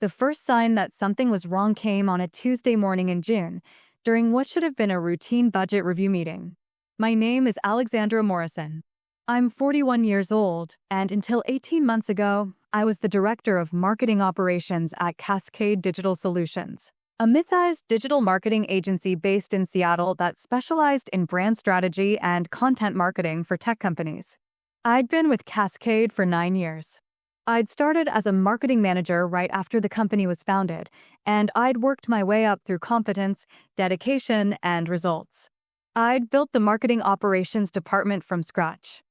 The first sign that something was wrong came on a Tuesday morning in June, during what should have been a routine budget review meeting. My name is Alexandra Morrison. I'm 41 years old, and until 18 months ago, I was the director of marketing operations at Cascade Digital Solutions, a mid-sized digital marketing agency based in Seattle that specialized in brand strategy and content marketing for tech companies. I'd been with Cascade for 9 years. I'd started as a marketing manager right after the company was founded, and I'd worked my way up through competence, dedication, and results. I'd built the marketing operations department from scratch.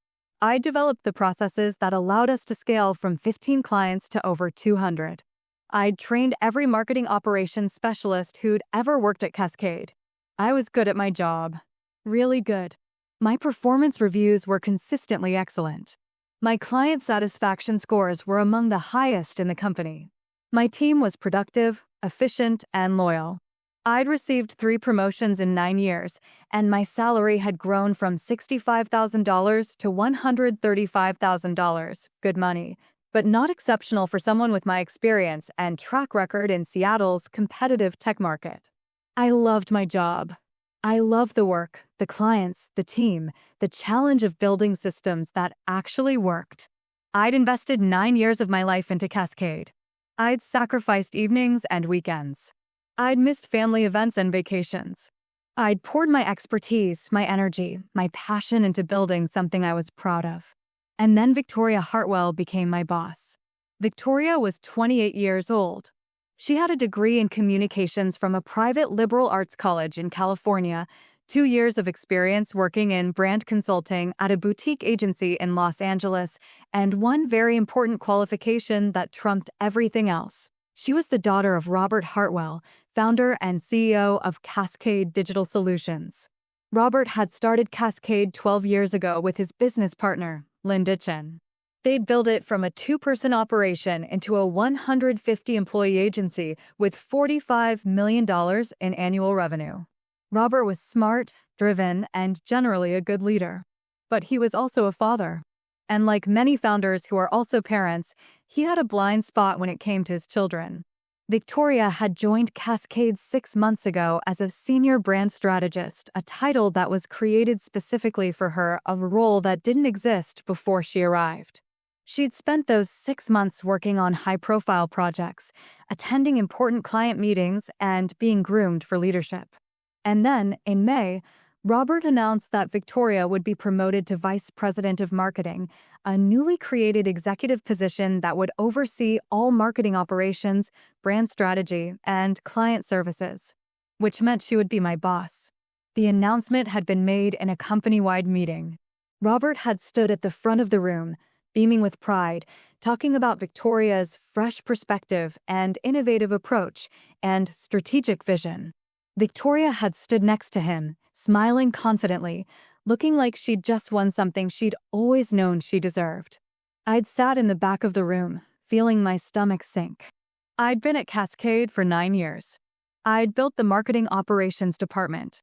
I developed the processes that allowed us to scale from 15 clients to over 200. I'd trained every marketing operations specialist who'd ever worked at Cascade. I was good at my job. Really good. My performance reviews were consistently excellent. My client satisfaction scores were among the highest in the company. My team was productive, efficient, and loyal. I'd received 3 promotions in 9 years, and my salary had grown from $65,000 to $135,000. Good money, but not exceptional for someone with my experience and track record in Seattle's competitive tech market. I loved my job. I loved the work, the clients, the team, the challenge of building systems that actually worked. I'd invested 9 years of my life into Cascade. I'd sacrificed evenings and weekends. I'd missed family events and vacations. I'd poured my expertise, my energy, my passion into building something I was proud of. And then Victoria Hartwell became my boss. Victoria was 28 years old. She had a degree in communications from a private liberal arts college in California, 2 years of experience working in brand consulting at a boutique agency in Los Angeles, and one very important qualification that trumped everything else. She was the daughter of Robert Hartwell, founder and CEO of Cascade Digital Solutions. Robert had started Cascade 12 years ago with his business partner, Linda Chen. They'd built it from a 2-person operation into a 150-employee agency with $45 million in annual revenue. Robert was smart, driven, and generally a good leader. But he was also a father. And like many founders who are also parents, he had a blind spot when it came to his children. Victoria had joined Cascade 6 months ago as a senior brand strategist, a title that was created specifically for her, a role that didn't exist before she arrived. She'd spent those 6 months working on high-profile projects, attending important client meetings, and being groomed for leadership. And then, in May, Robert announced that Victoria would be promoted to Vice President of Marketing, a newly created executive position that would oversee all marketing operations, brand strategy, and client services, which meant she would be my boss. The announcement had been made in a company-wide meeting. Robert had stood at the front of the room, beaming with pride, talking about Victoria's fresh perspective and innovative approach and strategic vision. Victoria had stood next to him, smiling confidently, looking like she'd just won something she'd always known she deserved. I'd sat in the back of the room, feeling my stomach sink. I'd been at Cascade for 9 years. I'd built the marketing operations department.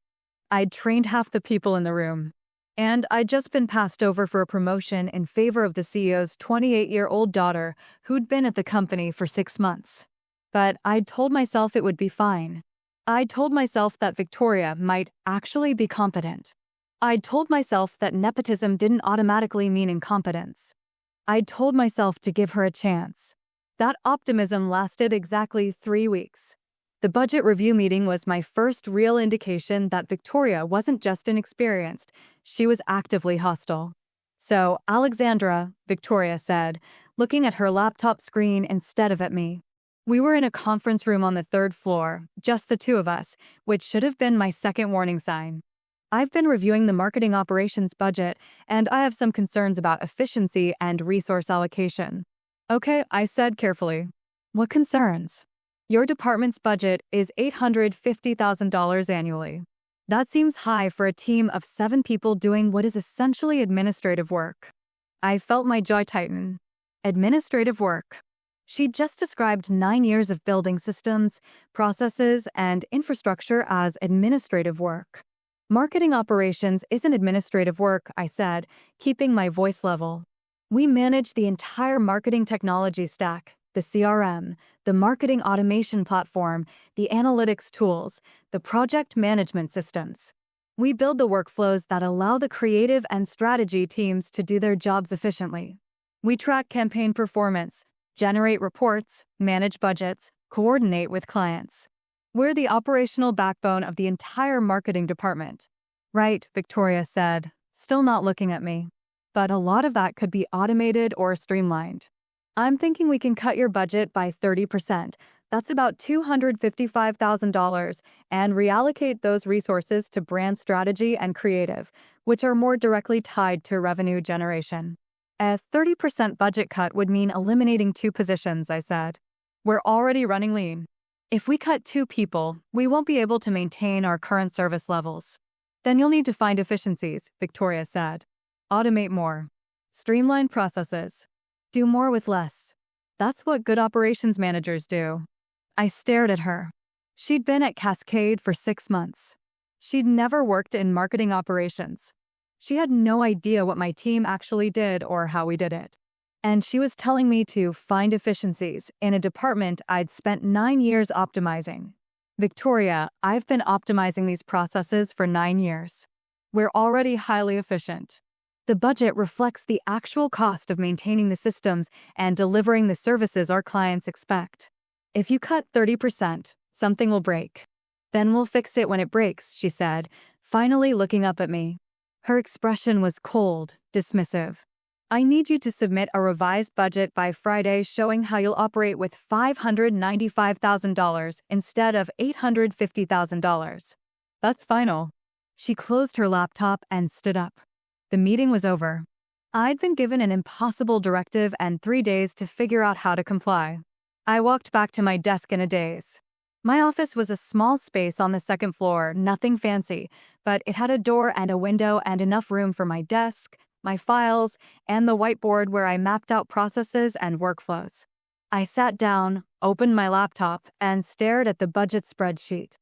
I'd trained half the people in the room. And I'd just been passed over for a promotion in favor of the CEO's 28-year-old daughter who'd been at the company for 6 months. But I'd told myself it would be fine. I'd told myself that Victoria might actually be competent. I'd told myself that nepotism didn't automatically mean incompetence. I'd told myself to give her a chance. That optimism lasted exactly 3 weeks. The budget review meeting was my first real indication that Victoria wasn't just inexperienced, she was actively hostile. "So, Alexandra," Victoria said, looking at her laptop screen instead of at me. We were in a conference room on the 3rd floor, just the 2 of us, which should have been my second warning sign. "I've been reviewing the marketing operations budget, and I have some concerns about efficiency and resource allocation." "Okay," I said carefully. "What concerns?" "Your department's budget is $850,000 annually. That seems high for a team of 7 people doing what is essentially administrative work." I felt my jaw tighten. Administrative work. She'd just described 9 years of building systems, processes, and infrastructure as administrative work. "Marketing operations isn't administrative work," I said, keeping my voice level. "We manage the entire marketing technology stack, the CRM, the marketing automation platform, the analytics tools, the project management systems. We build the workflows that allow the creative and strategy teams to do their jobs efficiently. We track campaign performance, generate reports, manage budgets, coordinate with clients. We're the operational backbone of the entire marketing department. Right, Victoria said, still not looking at me. But a lot of that could be automated or streamlined. I'm thinking we can cut your budget by 30%. That's about $255,000, and reallocate those resources to brand strategy and creative, which are more directly tied to revenue generation. A 30% budget cut would mean eliminating 2 positions, I said. We're already running lean. If we cut 2 people, we won't be able to maintain our current service levels. Then you'll need to find efficiencies, Victoria said. Automate more. Streamline processes. Do more with less. That's what good operations managers do. I stared at her. She'd been at Cascade for 6 months. She'd never worked in marketing operations. She had no idea what my team actually did or how we did it. And she was telling me to find efficiencies in a department I'd spent 9 years optimizing. Victoria, I've been optimizing these processes for 9 years. We're already highly efficient. The budget reflects the actual cost of maintaining the systems and delivering the services our clients expect. If you cut 30%, something will break. Then we'll fix it when it breaks, she said, finally looking up at me. Her expression was cold, dismissive. I need you to submit a revised budget by Friday showing how you'll operate with $595,000 instead of $850,000. That's final. She closed her laptop and stood up. The meeting was over. I'd been given an impossible directive and 3 days to figure out how to comply. I walked back to my desk in a daze. My office was a small space on the 2nd floor, nothing fancy, but it had a door and a window and enough room for my desk, my files, and the whiteboard where I mapped out processes and workflows. I sat down, opened my laptop, and stared at the budget spreadsheet.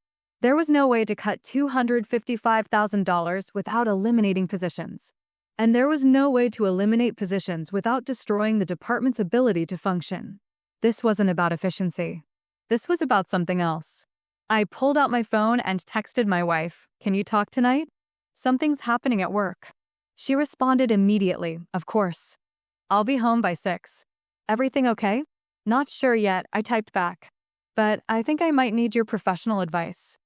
There was no way to cut $255,000 without eliminating positions. And there was no way to eliminate positions without destroying the department's ability to function. This wasn't about efficiency. This was about something else. I pulled out my phone and texted my wife, "Can you talk tonight? Something's happening at work." She responded immediately, "Of course. I'll be home by 6. Everything okay?" "Not sure yet," I typed back. "But I think I might need your professional advice."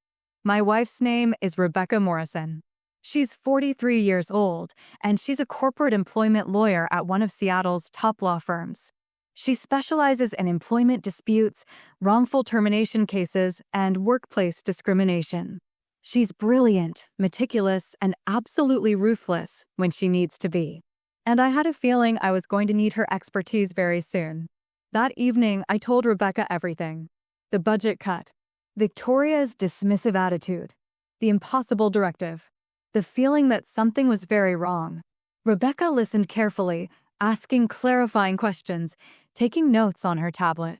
My wife's name is Rebecca Morrison. She's 43 years old, and she's a corporate employment lawyer at one of Seattle's top law firms. She specializes in employment disputes, wrongful termination cases, and workplace discrimination. She's brilliant, meticulous, and absolutely ruthless when she needs to be. And I had a feeling I was going to need her expertise very soon. That evening, I told Rebecca everything. The budget cut. Victoria's dismissive attitude. The impossible directive. The feeling that something was very wrong. Rebecca listened carefully, asking clarifying questions, taking notes on her tablet.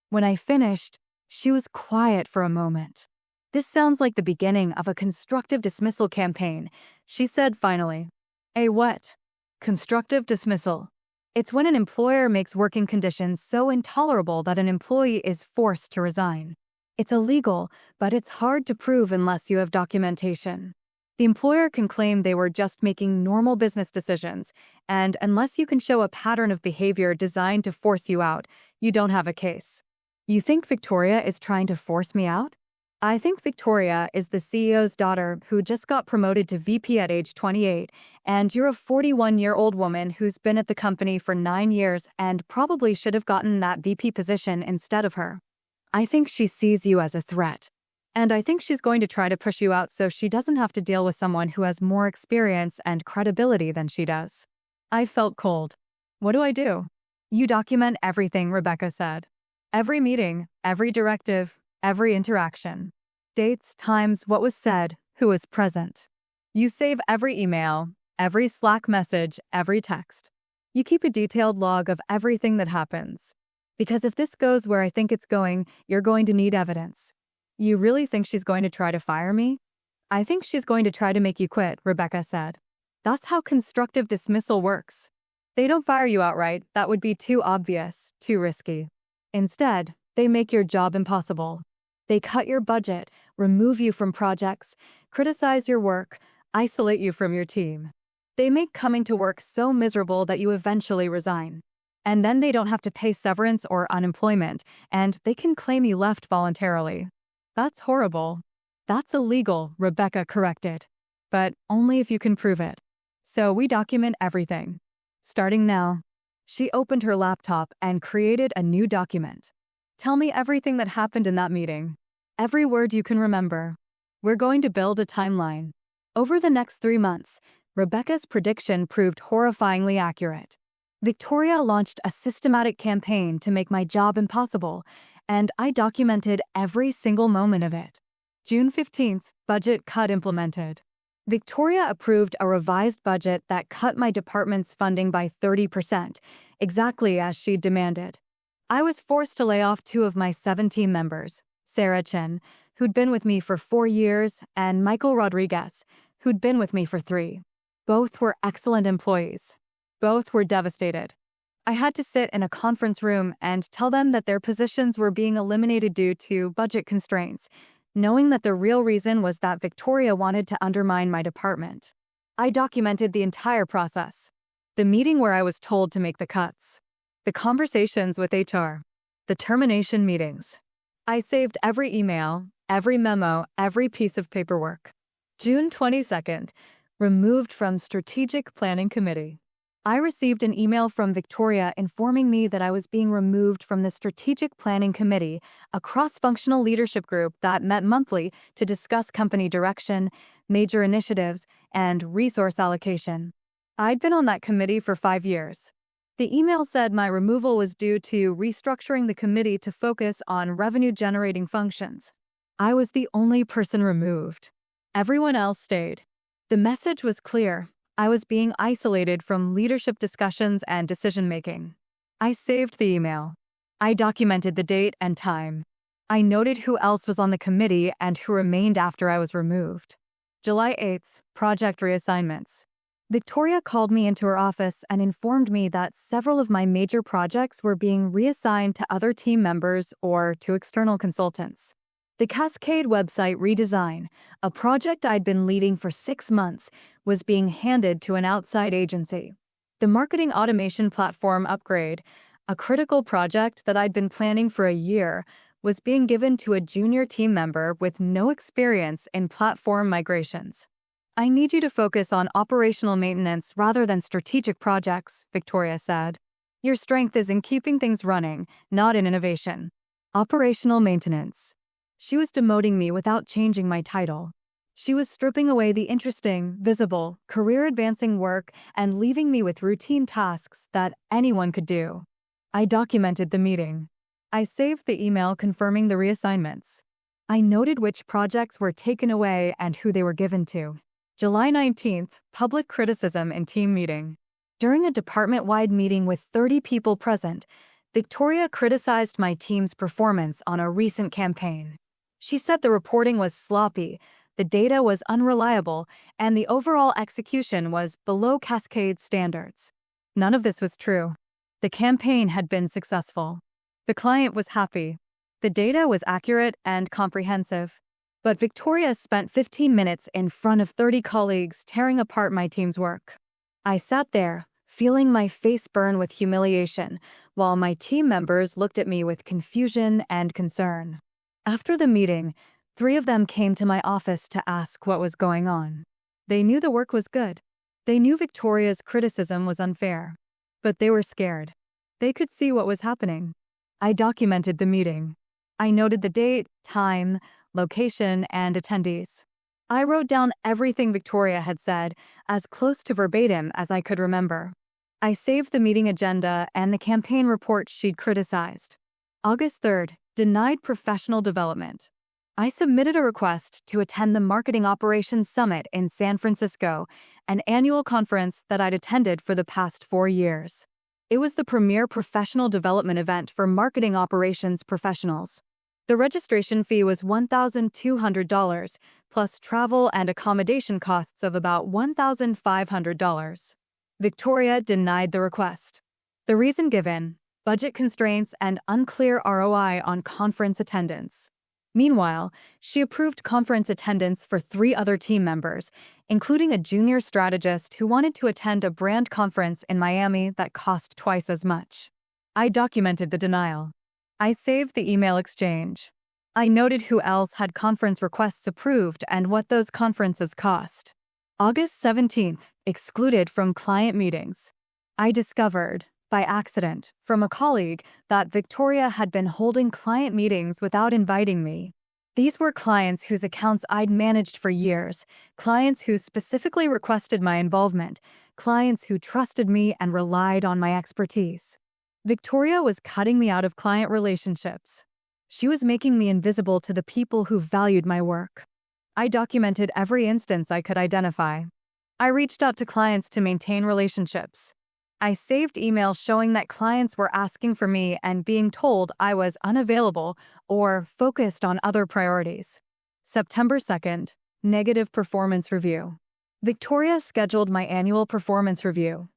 When I finished, she was quiet for a moment. "This sounds like the beginning of a constructive dismissal campaign," she said finally. "A what?" "Constructive dismissal. It's when an employer makes working conditions so intolerable that an employee is forced to resign. It's illegal, but it's hard to prove unless you have documentation. The employer can claim they were just making normal business decisions, and unless you can show a pattern of behavior designed to force you out, you don't have a case." "You think Victoria is trying to force me out?" "I think Victoria is the CEO's daughter who just got promoted to VP at age 28, and you're a 41-year-old woman who's been at the company for 9 years and probably should have gotten that VP position instead of her. I think she sees you as a threat. And I think she's going to try to push you out so she doesn't have to deal with someone who has more experience and credibility than she does." I felt cold. "What do I do?" "You document everything," Rebecca said. "Every meeting, every directive, every interaction. Dates, times, what was said, who was present. You save every email, every Slack message, every text. You keep a detailed log of everything that happens. Because if this goes where I think it's going, you're going to need evidence." "You really think she's going to try to fire me?" "I think she's going to try to make you quit," Rebecca said. "That's how constructive dismissal works. They don't fire you outright. That would be too obvious, too risky. Instead, they make your job impossible. They cut your budget, remove you from projects, criticize your work, isolate you from your team. They make coming to work so miserable that you eventually resign. And then they don't have to pay severance or unemployment, and they can claim you left voluntarily. That's horrible. That's illegal, Rebecca corrected. But only if you can prove it. So we document everything. Starting now. She opened her laptop and created a new document. Tell me everything that happened in that meeting. Every word you can remember. We're going to build a timeline. Over the next 3 months, Rebecca's prediction proved horrifyingly accurate. Victoria launched a systematic campaign to make my job impossible, and I documented every single moment of it. June 15th, budget cut implemented. Victoria approved a revised budget that cut my department's funding by 30%, exactly as she demanded. I was forced to lay off 2 of my 7 team members, Sarah Chen, who'd been with me for 4 years, and Michael Rodriguez, who'd been with me for 3. Both were excellent employees. Both were devastated. I had to sit in a conference room and tell them that their positions were being eliminated due to budget constraints, knowing that the real reason was that Victoria wanted to undermine my department. I documented the entire process. The meeting where I was told to make the cuts. The conversations with HR. The termination meetings. I saved every email, every memo, every piece of paperwork. June 22nd, removed from Strategic Planning Committee. I received an email from Victoria informing me that I was being removed from the Strategic Planning Committee, a cross-functional leadership group that met monthly to discuss company direction, major initiatives, and resource allocation. I'd been on that committee for 5 years. The email said my removal was due to restructuring the committee to focus on revenue-generating functions. I was the only person removed. Everyone else stayed. The message was clear. I was being isolated from leadership discussions and decision-making. I saved the email. I documented the date and time. I noted who else was on the committee and who remained after I was removed. July 8th, project reassignments. Victoria called me into her office and informed me that several of my major projects were being reassigned to other team members or to external consultants. The Cascade website redesign, a project I'd been leading for 6 months, was being handed to an outside agency. The marketing automation platform upgrade, a critical project that I'd been planning for a year, was being given to a junior team member with no experience in platform migrations. I need you to focus on operational maintenance rather than strategic projects, Victoria said. Your strength is in keeping things running, not in innovation. Operational maintenance. She was demoting me without changing my title. She was stripping away the interesting, visible, career-advancing work and leaving me with routine tasks that anyone could do. I documented the meeting. I saved the email confirming the reassignments. I noted which projects were taken away and who they were given to. July 19th, public criticism in team meeting. During a department-wide meeting with 30 people present, Victoria criticized my team's performance on a recent campaign. She said the reporting was sloppy, the data was unreliable, and the overall execution was below Cascade standards. None of this was true. The campaign had been successful. The client was happy. The data was accurate and comprehensive. But Victoria spent 15 minutes in front of 30 colleagues tearing apart my team's work. I sat there, feeling my face burn with humiliation, while my team members looked at me with confusion and concern. After the meeting, 3 of them came to my office to ask what was going on. They knew the work was good. They knew Victoria's criticism was unfair. But they were scared. They could see what was happening. I documented the meeting. I noted the date, time, location, and attendees. I wrote down everything Victoria had said, as close to verbatim as I could remember. I saved the meeting agenda and the campaign report she'd criticized. August 3rd, denied professional development. I submitted a request to attend the Marketing Operations Summit in San Francisco, an annual conference that I'd attended for the past 4 years. It was the premier professional development event for marketing operations professionals. The registration fee was $1,200, plus travel and accommodation costs of about $1,500. Victoria denied the request. The reason given, budget constraints, and unclear ROI on conference attendance. Meanwhile, she approved conference attendance for 3 other team members, including a junior strategist who wanted to attend a brand conference in Miami that cost twice as much. I documented the denial. I saved the email exchange. I noted who else had conference requests approved and what those conferences cost. August 17th, excluded from client meetings. I discovered, by accident, from a colleague, that Victoria had been holding client meetings without inviting me. These were clients whose accounts I'd managed for years, clients who specifically requested my involvement, clients who trusted me and relied on my expertise. Victoria was cutting me out of client relationships. She was making me invisible to the people who valued my work. I documented every instance I could identify. I reached out to clients to maintain relationships. I saved emails showing that clients were asking for me and being told I was unavailable or focused on other priorities. September 2nd, negative performance review. Victoria scheduled my annual performance review.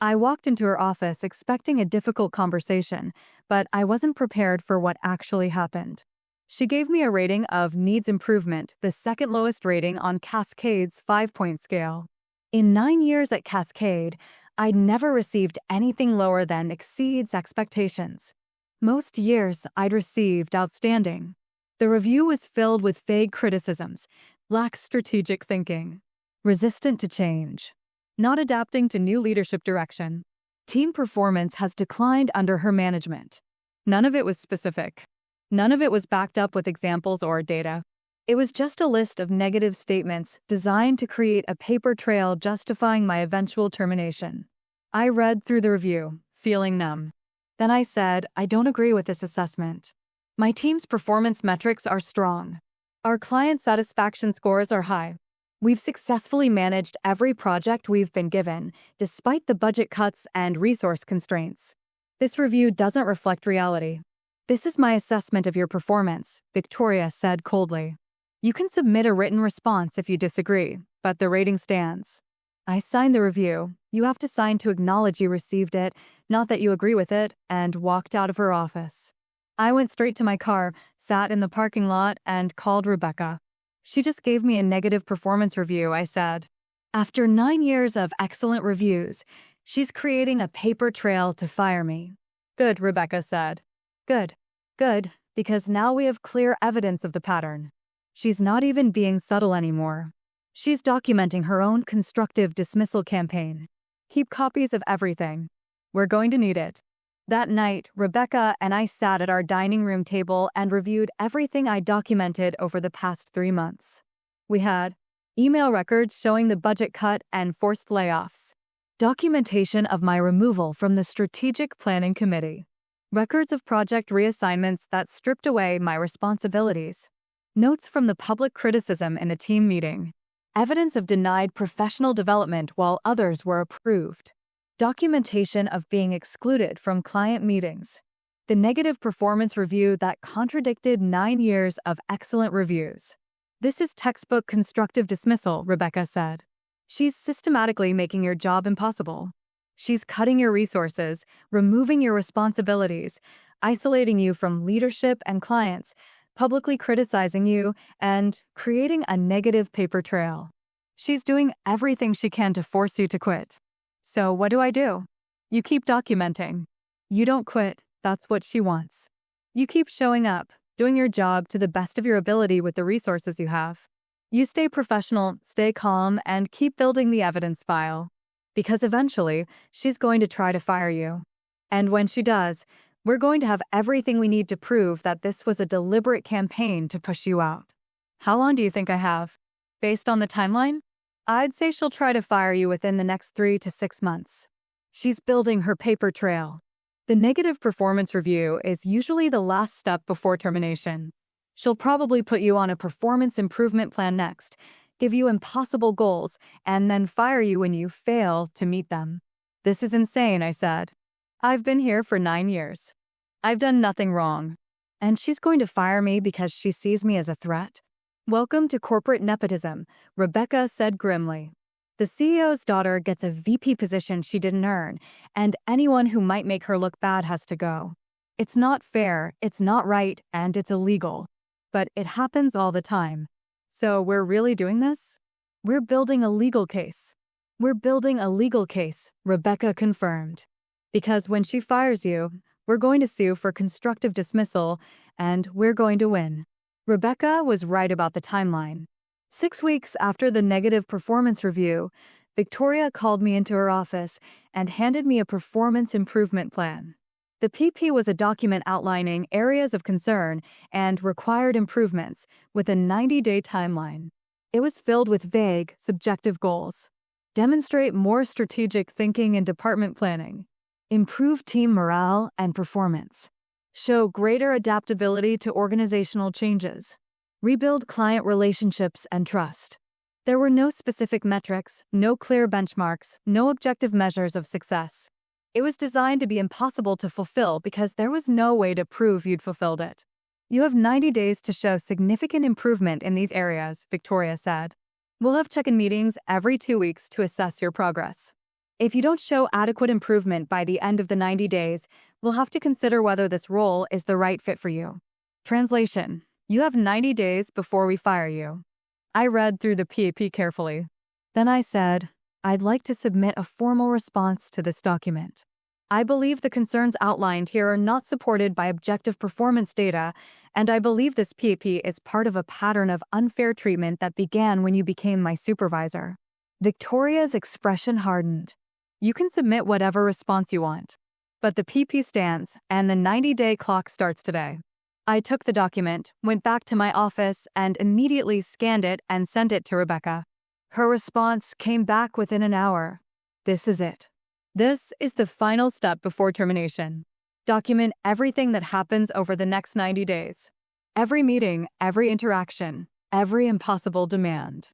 I walked into her office expecting a difficult conversation, but I wasn't prepared for what actually happened. She gave me a rating of needs improvement, the second lowest rating on Cascade's 5-point scale. In 9 years at Cascade, I'd never received anything lower than exceeds expectations. Most years, I'd received outstanding. The review was filled with vague criticisms, lack strategic thinking, resistant to change, not adapting to new leadership direction. Team performance has declined under her management. None of it was specific. None of it was backed up with examples or data. It was just a list of negative statements designed to create a paper trail justifying my eventual termination. I read through the review, feeling numb. Then I said, I don't agree with this assessment. My team's performance metrics are strong. Our client satisfaction scores are high. We've successfully managed every project we've been given, despite the budget cuts and resource constraints. This review doesn't reflect reality. This is my assessment of your performance, Victoria said coldly. You can submit a written response if you disagree, but the rating stands. I signed the review. You have to sign to acknowledge you received it, not that you agree with it, and walked out of her office. I went straight to my car, sat in the parking lot, and called Rebecca. She just gave me a negative performance review, I said. After 9 years of excellent reviews, she's creating a paper trail to fire me. Good, Rebecca said. Good. Good, because now we have clear evidence of the pattern. She's not even being subtle anymore. She's documenting her own constructive dismissal campaign. Keep copies of everything. We're going to need it. That night, Rebecca and I sat at our dining room table and reviewed everything I documented over the past 3 months. We had email records showing the budget cut and forced layoffs, documentation of my removal from the strategic planning committee, records of project reassignments that stripped away my responsibilities, notes from the public criticism in a team meeting, evidence of denied professional development while others were approved, documentation of being excluded from client meetings, the negative performance review that contradicted 9 years of excellent reviews. This is textbook constructive dismissal, Rebecca said. She's systematically making your job impossible. She's cutting your resources, removing your responsibilities, isolating you from leadership and clients, publicly criticizing you, and creating a negative paper trail. She's doing everything she can to force you to quit. So what do? You keep documenting. You don't quit. That's what she wants. You keep showing up, doing your job to the best of your ability with the resources you have. You stay professional, stay calm, and keep building the evidence file. Because eventually, she's going to try to fire you. And when she does, we're going to have everything we need to prove that this was a deliberate campaign to push you out. How long do you think I have? Based on the timeline? I'd say she'll try to fire you within the next 3 to 6 months. She's building her paper trail. The negative performance review is usually the last step before termination. She'll probably put you on a performance improvement plan next, give you impossible goals, and then fire you when you fail to meet them. This is insane, I said. I've been here for 9 years. I've done nothing wrong. And she's going to fire me because she sees me as a threat? Welcome to corporate nepotism, Rebecca said grimly. The CEO's daughter gets a VP position she didn't earn, and anyone who might make her look bad has to go. It's not fair, it's not right, and it's illegal. But it happens all the time. So we're really doing this? We're building a legal case. We're building a legal case, Rebecca confirmed. Because when she fires you, we're going to sue for constructive dismissal, and we're going to win. Rebecca was right about the timeline. 6 weeks after the negative performance review, Victoria called me into her office and handed me a performance improvement plan. The PP was a document outlining areas of concern and required improvements with a 90-day timeline. It was filled with vague, subjective goals. Demonstrate more strategic thinking and department planning. Improve team morale and performance. Show greater adaptability to organizational changes. Rebuild client relationships and trust. There were no specific metrics, no clear benchmarks, no objective measures of success. It was designed to be impossible to fulfill because there was no way to prove you'd fulfilled it. You have 90 days to show significant improvement in these areas, Victoria said. We'll have check-in meetings every 2 weeks to assess your progress. If you don't show adequate improvement by the end of the 90 days, we'll have to consider whether this role is the right fit for you. Translation: you have 90 days before we fire you. I read through the PAP carefully. Then I said, I'd like to submit a formal response to this document. I believe the concerns outlined here are not supported by objective performance data, and I believe this PAP is part of a pattern of unfair treatment that began when you became my supervisor. Victoria's expression hardened. You can submit whatever response you want. But the PP stands, and the 90-day clock starts today. I took the document, went back to my office, and immediately scanned it and sent it to Rebecca. Her response came back within an hour. This is it. This is the final step before termination. Document everything that happens over the next 90 days. Every meeting, every interaction, every impossible demand.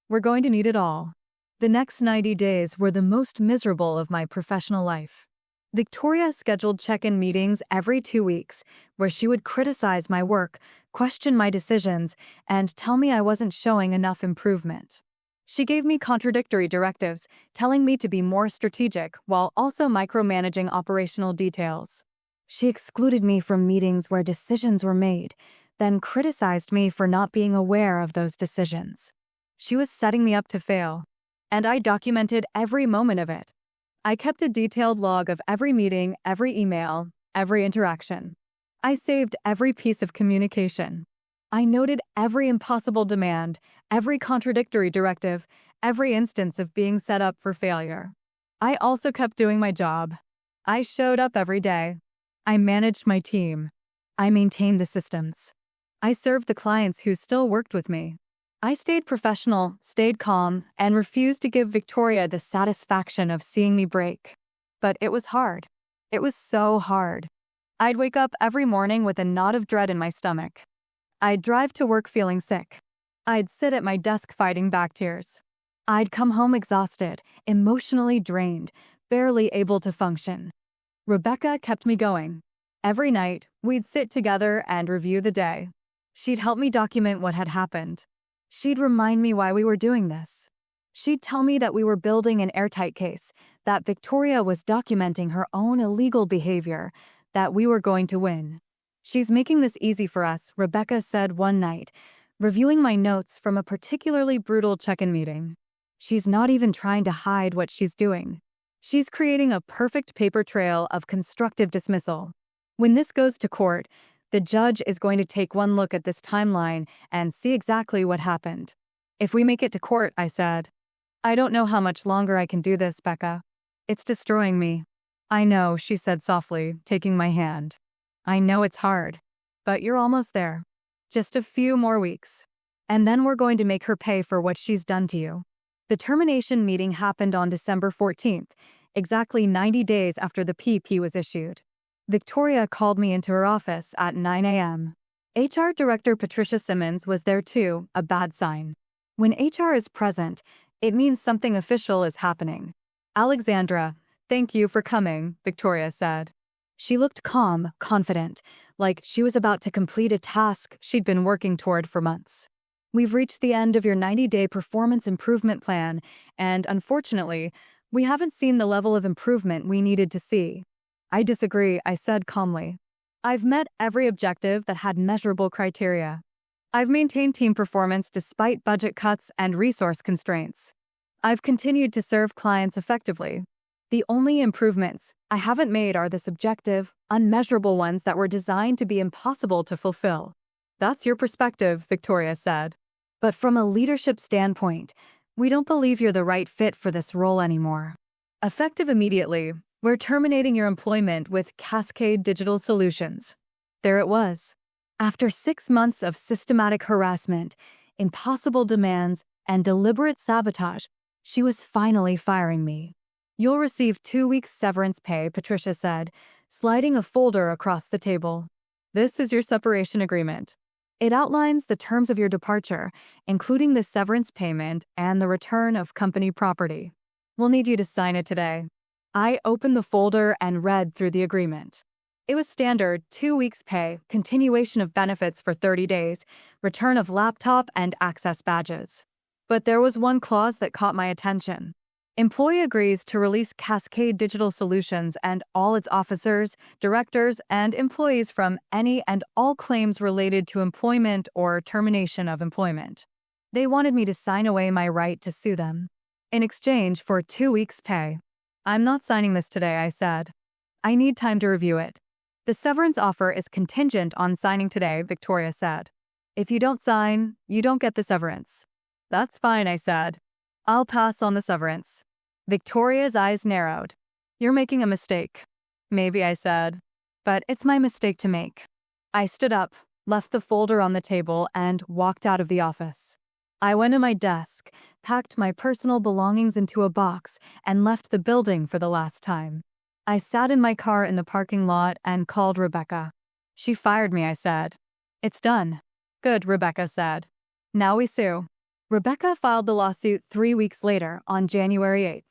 We're going to need it all. The next 90 days were the most miserable of my professional life. Victoria scheduled check-in meetings every 2 weeks, where she would criticize my work, question my decisions, and tell me I wasn't showing enough improvement. She gave me contradictory directives, telling me to be more strategic while also micromanaging operational details. She excluded me from meetings where decisions were made, then criticized me for not being aware of those decisions. She was setting me up to fail, and I documented every moment of it. I kept a detailed log of every meeting, every email, every interaction. I saved every piece of communication. I noted every impossible demand, every contradictory directive, every instance of being set up for failure. I also kept doing my job. I showed up every day. I managed my team. I maintained the systems. I served the clients who still worked with me. I stayed professional, stayed calm, and refused to give Victoria the satisfaction of seeing me break. But it was hard. It was so hard. I'd wake up every morning with a knot of dread in my stomach. I'd drive to work feeling sick. I'd sit at my desk fighting back tears. I'd come home exhausted, emotionally drained, barely able to function. Rebecca kept me going. Every night, we'd sit together and review the day. She'd help me document what had happened. She'd remind me why we were doing this. She'd tell me that we were building an airtight case, that Victoria was documenting her own illegal behavior, that we were going to win. She's making this easy for us, Rebecca said one night, reviewing my notes from a particularly brutal check-in meeting. She's not even trying to hide what she's doing. She's creating a perfect paper trail of constructive dismissal. When this goes to court, the judge is going to take one look at this timeline and see exactly what happened. If we make it to court, I said. I don't know how much longer I can do this, Becca. It's destroying me. I know, she said softly, taking my hand. I know it's hard, but you're almost there. Just a few more weeks. And then we're going to make her pay for what she's done to you. The termination meeting happened on December 14th, exactly 90 days after the PP was issued. Victoria called me into her office at 9 a.m. HR Director Patricia Simmons was there too, a bad sign. When HR is present, it means something official is happening. Alexandra, thank you for coming, Victoria said. She looked calm, confident, like she was about to complete a task she'd been working toward for months. We've reached the end of your 90-day performance improvement plan, and unfortunately, we haven't seen the level of improvement we needed to see. I disagree, I said calmly. I've met every objective that had measurable criteria. I've maintained team performance despite budget cuts and resource constraints. I've continued to serve clients effectively. The only improvements I haven't made are the subjective, unmeasurable ones that were designed to be impossible to fulfill. That's your perspective, Victoria said. But from a leadership standpoint, we don't believe you're the right fit for this role anymore. Effective immediately, we're terminating your employment with Cascade Digital Solutions. There it was. After 6 months of systematic harassment, impossible demands, and deliberate sabotage, she was finally firing me. You'll receive 2 weeks severance pay, Patricia said, sliding a folder across the table. This is your separation agreement. It outlines the terms of your departure, including the severance payment and the return of company property. We'll need you to sign it today. I opened the folder and read through the agreement. It was standard: 2 weeks pay, continuation of benefits for 30 days, return of laptop and access badges. But there was one clause that caught my attention. Employee agrees to release Cascade Digital Solutions and all its officers, directors, and employees from any and all claims related to employment or termination of employment. They wanted me to sign away my right to sue them in exchange for 2 weeks' pay. I'm not signing this today, I said. I need time to review it. The severance offer is contingent on signing today, Victoria said. If you don't sign, you don't get the severance. That's fine, I said. I'll pass on the severance. Victoria's eyes narrowed. You're making a mistake. Maybe, I said. But it's my mistake to make. I stood up, left the folder on the table, and walked out of the office. I went to my desk, packed my personal belongings into a box, and left the building for the last time. I sat in my car in the parking lot and called Rebecca. She fired me, I said. It's done. Good, Rebecca said. Now we sue. Rebecca filed the lawsuit 3 weeks later, on January 8th.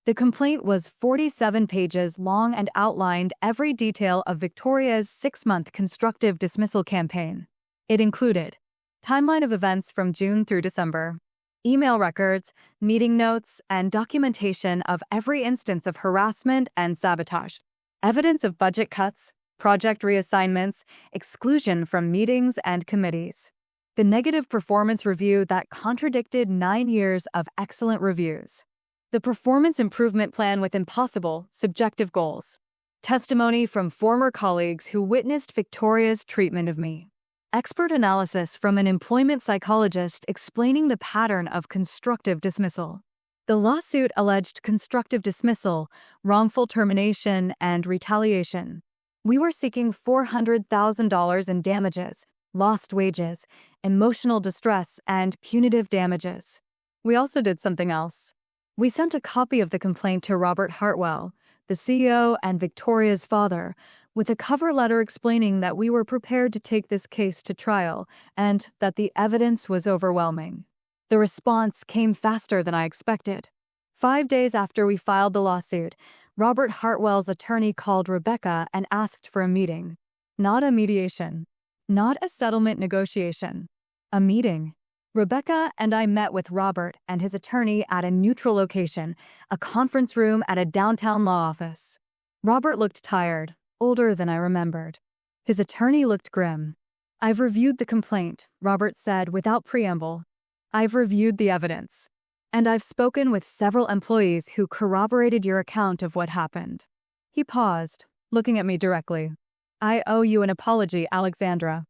The complaint was 47 pages long and outlined every detail of Victoria's 6-month constructive dismissal campaign. It included timeline of events from June through December, email records, meeting notes, and documentation of every instance of harassment and sabotage, evidence of budget cuts, project reassignments, exclusion from meetings and committees, the negative performance review that contradicted 9 years of excellent reviews, the performance improvement plan with impossible, subjective goals, testimony from former colleagues who witnessed Victoria's treatment of me, expert analysis from an employment psychologist explaining the pattern of constructive dismissal. The lawsuit alleged constructive dismissal, wrongful termination, and retaliation. We were seeking $400,000 in damages, lost wages, emotional distress, and punitive damages. We also did something else. We sent a copy of the complaint to Robert Hartwell, the CEO and Victoria's father, with a cover letter explaining that we were prepared to take this case to trial and that the evidence was overwhelming. The response came faster than I expected. 5 days after we filed the lawsuit, Robert Hartwell's attorney called Rebecca and asked for a meeting. Not a mediation. Not a settlement negotiation. A meeting. Rebecca and I met with Robert and his attorney at a neutral location, a conference room at a downtown law office. Robert looked tired, older than I remembered. His attorney looked grim. I've reviewed the complaint, Robert said without preamble. I've reviewed the evidence. And I've spoken with several employees who corroborated your account of what happened. He paused, looking at me directly. I owe you an apology, Alexandra.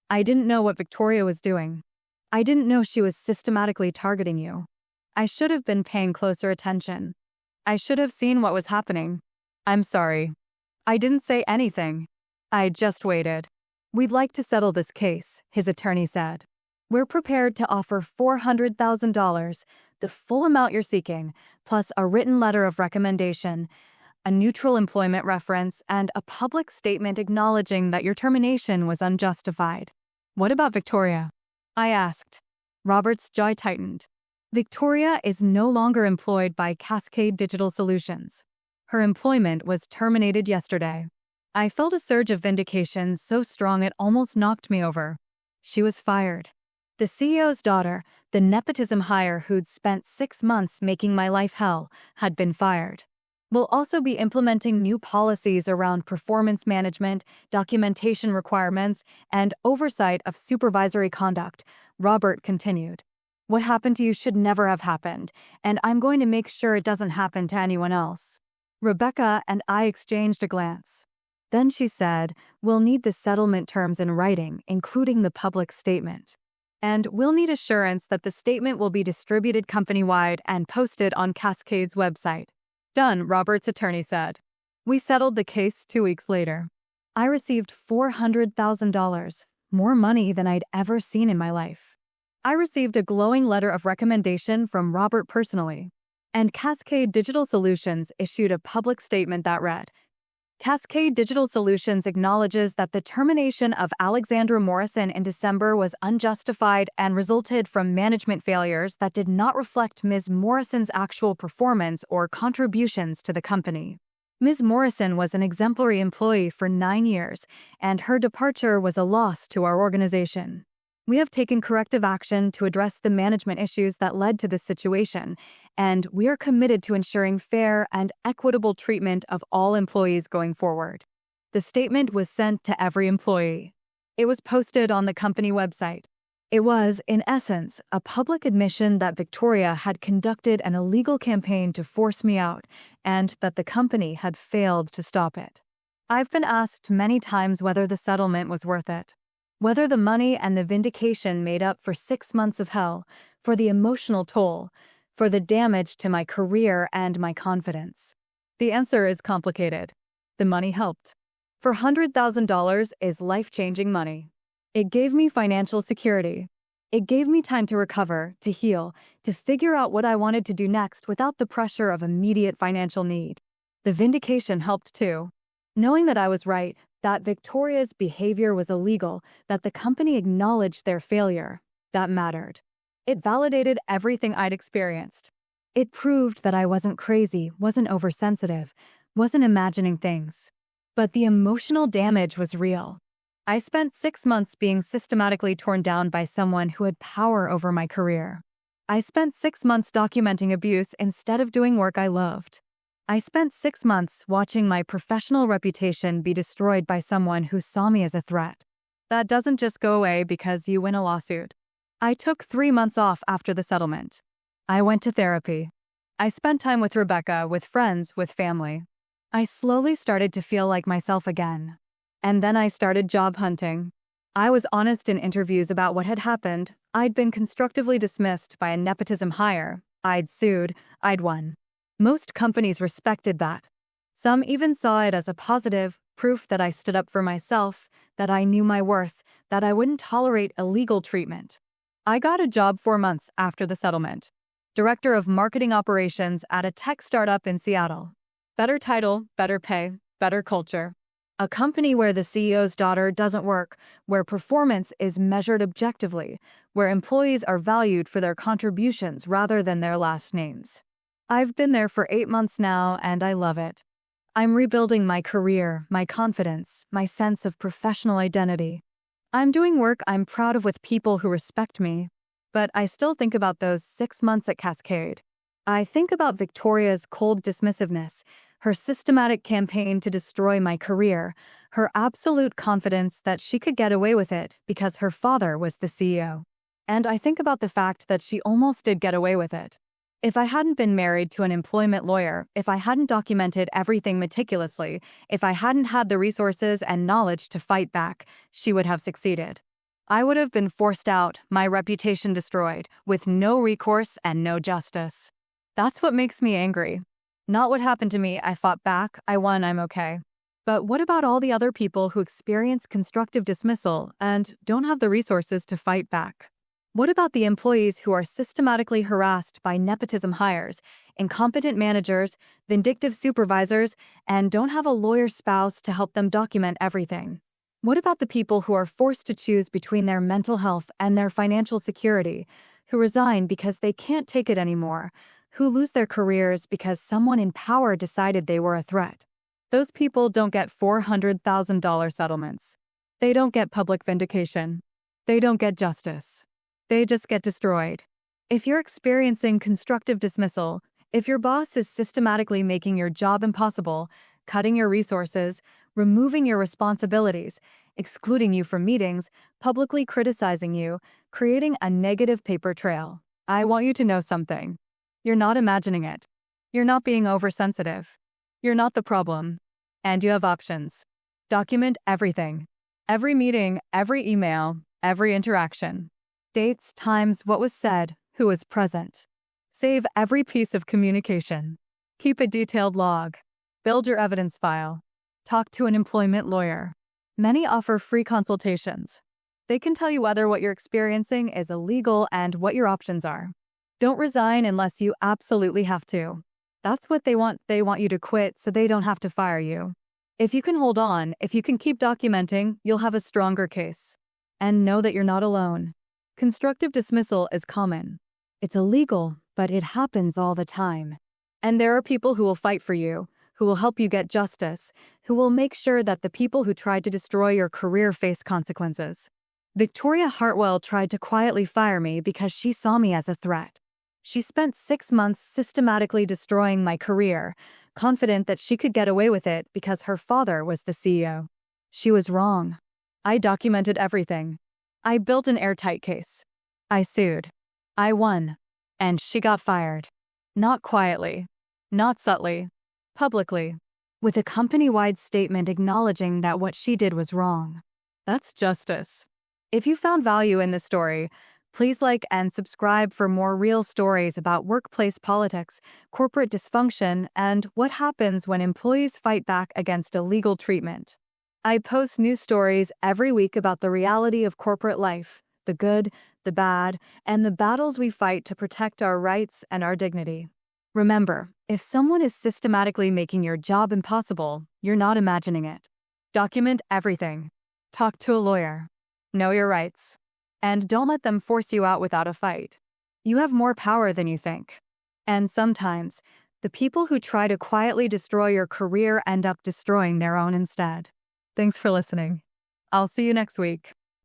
I didn't know what Victoria was doing. I didn't know she was systematically targeting you. I should have been paying closer attention. I should have seen what was happening. I'm sorry. I didn't say anything. I just waited. We'd like to settle this case, his attorney said. We're prepared to offer $400,000, the full amount you're seeking, plus a written letter of recommendation, a neutral employment reference, and a public statement acknowledging that your termination was unjustified. What about Victoria? I asked. Robert's jaw tightened. Victoria is no longer employed by Cascade Digital Solutions. Her employment was terminated yesterday. I felt a surge of vindication so strong it almost knocked me over. She was fired. The CEO's daughter, the nepotism hire who'd spent 6 months making my life hell, had been fired. We'll also be implementing new policies around performance management, documentation requirements, and oversight of supervisory conduct, Robert continued. What happened to you should never have happened, and I'm going to make sure it doesn't happen to anyone else. Rebecca and I exchanged a glance. Then she said, we'll need the settlement terms in writing, including the public statement. And we'll need assurance that the statement will be distributed company-wide and posted on Cascade's website. Done, Robert's attorney said. We settled the case 2 weeks later. I received $400,000, more money than I'd ever seen in my life. I received a glowing letter of recommendation from Robert personally. And Cascade Digital Solutions issued a public statement that read, Cascade Digital Solutions acknowledges that the termination of Alexandra Morrison in December was unjustified and resulted from management failures that did not reflect Ms. Morrison's actual performance or contributions to the company. Ms. Morrison was an exemplary employee for 9 years, and her departure was a loss to our organization. We have taken corrective action to address the management issues that led to this situation, and we are committed to ensuring fair and equitable treatment of all employees going forward. The statement was sent to every employee. It was posted on the company website. It was, in essence, a public admission that Victoria had conducted an illegal campaign to force me out, and that the company had failed to stop it. I've been asked many times whether the settlement was worth it. Whether the money and the vindication made up for 6 months of hell, for the emotional toll, for the damage to my career and my confidence. The answer is complicated. The money helped. $400,000 is life-changing money. It gave me financial security. It gave me time to recover, to heal, to figure out what I wanted to do next without the pressure of immediate financial need. The vindication helped too. Knowing that I was right, that Victoria's behavior was illegal, that the company acknowledged their failure, that mattered. It validated everything I'd experienced. It proved that I wasn't crazy, wasn't oversensitive, wasn't imagining things. But the emotional damage was real. I spent 6 months being systematically torn down by someone who had power over my career. I spent 6 months documenting abuse instead of doing work I loved. I spent 6 months watching my professional reputation be destroyed by someone who saw me as a threat. That doesn't just go away because you win a lawsuit. I took 3 months off after the settlement. I went to therapy. I spent time with Rebecca, with friends, with family. I slowly started to feel like myself again. And then I started job hunting. I was honest in interviews about what had happened. I'd been constructively dismissed by a nepotism hire. I'd sued. I'd won. Most companies respected that. Some even saw it as a positive, proof that I stood up for myself, that I knew my worth, that I wouldn't tolerate illegal treatment. I got a job 4 months after the settlement. Director of Marketing Operations at a tech startup in Seattle. Better title, better pay, better culture. A company where the CEO's daughter doesn't work, where performance is measured objectively, where employees are valued for their contributions rather than their last names. I've been there for 8 months now, and I love it. I'm rebuilding my career, my confidence, my sense of professional identity. I'm doing work I'm proud of with people who respect me, but I still think about those 6 months at Cascade. I think about Victoria's cold dismissiveness, her systematic campaign to destroy my career, her absolute confidence that she could get away with it because her father was the CEO. And I think about the fact that she almost did get away with it. If I hadn't been married to an employment lawyer, if I hadn't documented everything meticulously, if I hadn't had the resources and knowledge to fight back, she would have succeeded. I would have been forced out, my reputation destroyed, with no recourse and no justice. That's what makes me angry. Not what happened to me. I fought back, I won, I'm okay. But what about all the other people who experience constructive dismissal and don't have the resources to fight back? What about the employees who are systematically harassed by nepotism hires, incompetent managers, vindictive supervisors, and don't have a lawyer spouse to help them document everything? What about the people who are forced to choose between their mental health and their financial security, who resign because they can't take it anymore, who lose their careers because someone in power decided they were a threat? Those people don't get $400,000 settlements. They don't get public vindication. They don't get justice. They just get destroyed. If you're experiencing constructive dismissal, if your boss is systematically making your job impossible, cutting your resources, removing your responsibilities, excluding you from meetings, publicly criticizing you, creating a negative paper trail, I want you to know something. You're not imagining it. You're not being oversensitive. You're not the problem. And you have options. Document everything. Every meeting, every email, every interaction. Dates, times, what was said, who was present. Save every piece of communication. Keep a detailed log. Build your evidence file. Talk to an employment lawyer. Many offer free consultations. They can tell you whether what you're experiencing is illegal and what your options are. Don't resign unless you absolutely have to. That's what they want. They want you to quit so they don't have to fire you. If you can hold on, if you can keep documenting, you'll have a stronger case. And know that you're not alone. Constructive dismissal is common. It's illegal, but it happens all the time. And there are people who will fight for you, who will help you get justice, who will make sure that the people who tried to destroy your career face consequences. Victoria Hartwell tried to quietly fire me because she saw me as a threat. She spent 6 months systematically destroying my career, confident that she could get away with it because her father was the CEO. She was wrong. I documented everything. I built an airtight case. I sued. I won. And she got fired. Not quietly. Not subtly. Publicly. With a company-wide statement acknowledging that what she did was wrong. That's justice. If you found value in this story, please like and subscribe for more real stories about workplace politics, corporate dysfunction, and what happens when employees fight back against illegal treatment. I post new stories every week about the reality of corporate life, the good, the bad, and the battles we fight to protect our rights and our dignity. Remember, if someone is systematically making your job impossible, you're not imagining it. Document everything. Talk to a lawyer. Know your rights. And don't let them force you out without a fight. You have more power than you think. And sometimes, the people who try to quietly destroy your career end up destroying their own instead. Thanks for listening. I'll see you next week.